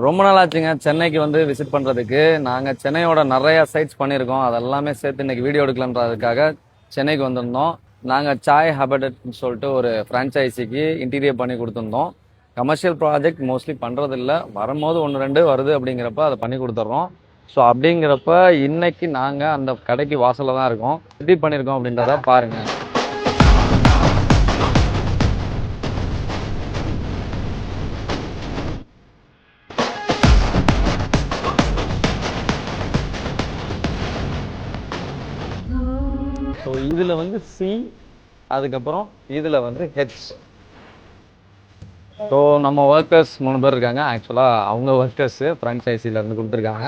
ரொம்ப நாள் ஆச்சுங்க சென்னைக்கு வந்து விசிட் பண்ணுறதுக்கு. நாங்கள் சென்னையோட நிறைய சைட்ஸ் பண்ணியிருக்கோம். அதெல்லாமே சேர்த்து இன்னைக்கு வீடியோ எடுக்கலான்றதுக்காக சென்னைக்கு வந்திருந்தோம். நாங்கள் சாய் ஹேபிடட்னு சொல்லிட்டு ஒரு ஃப்ரான்ச்சைசிக்கு இன்டீரியர் பண்ணி கொடுத்துருந்தோம். கமர்ஷியல் ப்ராஜெக்ட் மோஸ்ட்லி பண்ணுறதில்ல, வரும்போது ஒன்று ரெண்டு வருது அப்படிங்கிறப்ப அதை பண்ணி கொடுத்துட்றோம். ஸோ அப்படிங்கிறப்ப இன்னைக்கு நாங்கள் அந்த கடைக்கு வாசலில் தான் இருக்கோம். எப்படி பண்ணியிருக்கோம் அப்படின்றத பாருங்கள். ஸோ இதில் வந்து சி, அதுக்கப்புறம் இதில் வந்து ஹெச். ஸோ நம்ம ஒர்க்கர்ஸ் 3 பேர் இருக்காங்க. ஆக்சுவலாக அவங்க ஒர்க்கர்ஸு ஃப்ரான்ச்சைசிலேருந்து கொடுத்துருக்காங்க.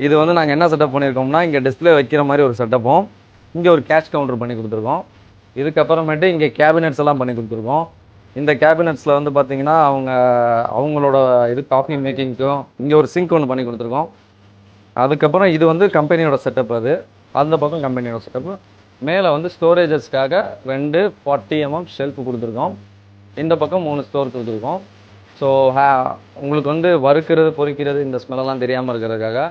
இது வந்து நாங்கள் என்ன செட்டப் பண்ணியிருக்கோம்னா, இங்கே டிஸ்பிளே வைக்கிற மாதிரி ஒரு செட்டப்பும், இங்கே ஒரு கேஷ் கவுண்டர் பண்ணி கொடுத்துருக்கோம். இதுக்கப்புறமேட்டு இங்கே கேபினெட்ஸ் எல்லாம் பண்ணி கொடுத்துருக்கோம். இந்த கேபினெட்ஸில் வந்து பார்த்தீங்கன்னா அவங்களோட இது காஃபி மேக்கிங்க்கும் இங்கே ஒரு சிங்க் ஒன்று பண்ணி கொடுத்துருக்கோம். அதுக்கப்புறம் இது வந்து கம்பெனியோட செட்டப். அந்த பக்கம் கம்பெனியோட செட்டப்பு. மேலே வந்து ஸ்டோரேஜஸ்க்காக 2 40mm ஷெல்ஃப் கொடுத்துருக்கோம். இந்த பக்கம் 3 ஸ்டோர் கொடுத்துருக்கோம். ஸோ உங்களுக்கு வந்து வறுக்கிறது பொரிக்கிறது இந்த ஸ்மெல்லாம் தெரியாமல் இருக்கிறதுக்காக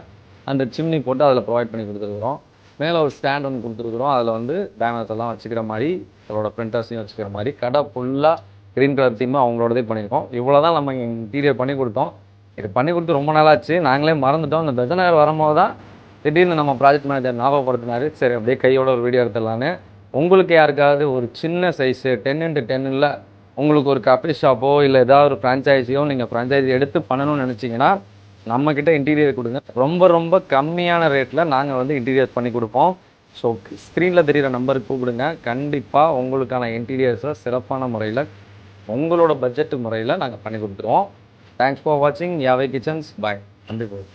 அந்த சிம்னி போட்டு அதில் ப்ரொவைட் பண்ணி கொடுத்துருக்குறோம். மேலே ஒரு ஸ்டாண்ட் ஒன்று கொடுத்துருக்குறோம். அதில் வந்து பேனர்ஸ் எல்லாம் வச்சுக்கிற மாதிரி, அதோட பிரிண்டர்ஸையும் வச்சுக்கிற மாதிரி கடை ஃபுல்லாக க்ரீன் கலர் தீம் அவங்களோடதே பண்ணியிருக்கோம். இவ்வளோ தான் நம்ம இன்டீரியர் பண்ணி கொடுத்தோம். இது பண்ணி கொடுத்து ரொம்ப நாளாச்சு, நாங்களே மறந்துட்டோம். இந்த பெசநகர் வரும்போது தான் திடீர்னு நம்ம ப்ராஜெக்ட் மேனேஜர் ஞாபகப்படுத்தினாரு. சரி அப்படியே கையோட ஒரு வீடியோ எடுத்துடலான்னு. உங்களுக்கு யாருக்காவது ஒரு சின்ன சைஸு 10x10 இல்லை, உங்களுக்கு ஒரு கஃபே ஷாப்போ இல்லை ஏதாவது ஒரு ஃப்ரான்ச்சைஸியோ நீங்கள் ஃப்ரான்ச்சைஸி எடுத்து பண்ணணும்னு நினச்சிங்கன்னா நம்மக்கிட்ட இன்டீரியர் கொடுங்க. ரொம்ப ரொம்ப கம்மியான ரேட்டில் நாங்கள் வந்து இன்டீரியர் பண்ணி கொடுப்போம். ஸோ ஸ்க்ரீனில் தெரிகிற நம்பருக்கு கூப்பிடுங்க. கண்டிப்பாக உங்களுக்கான இன்டீரியர்ஸை சிறப்பான முறையில் உங்களோட பட்ஜெட் முறையில் நாங்கள் பண்ணி கொடுத்துருவோம். தேங்க்ஸ் ஃபார் வாட்சிங் யாவே கிச்சன்ஸ். பாய். கண்டிப்பாக.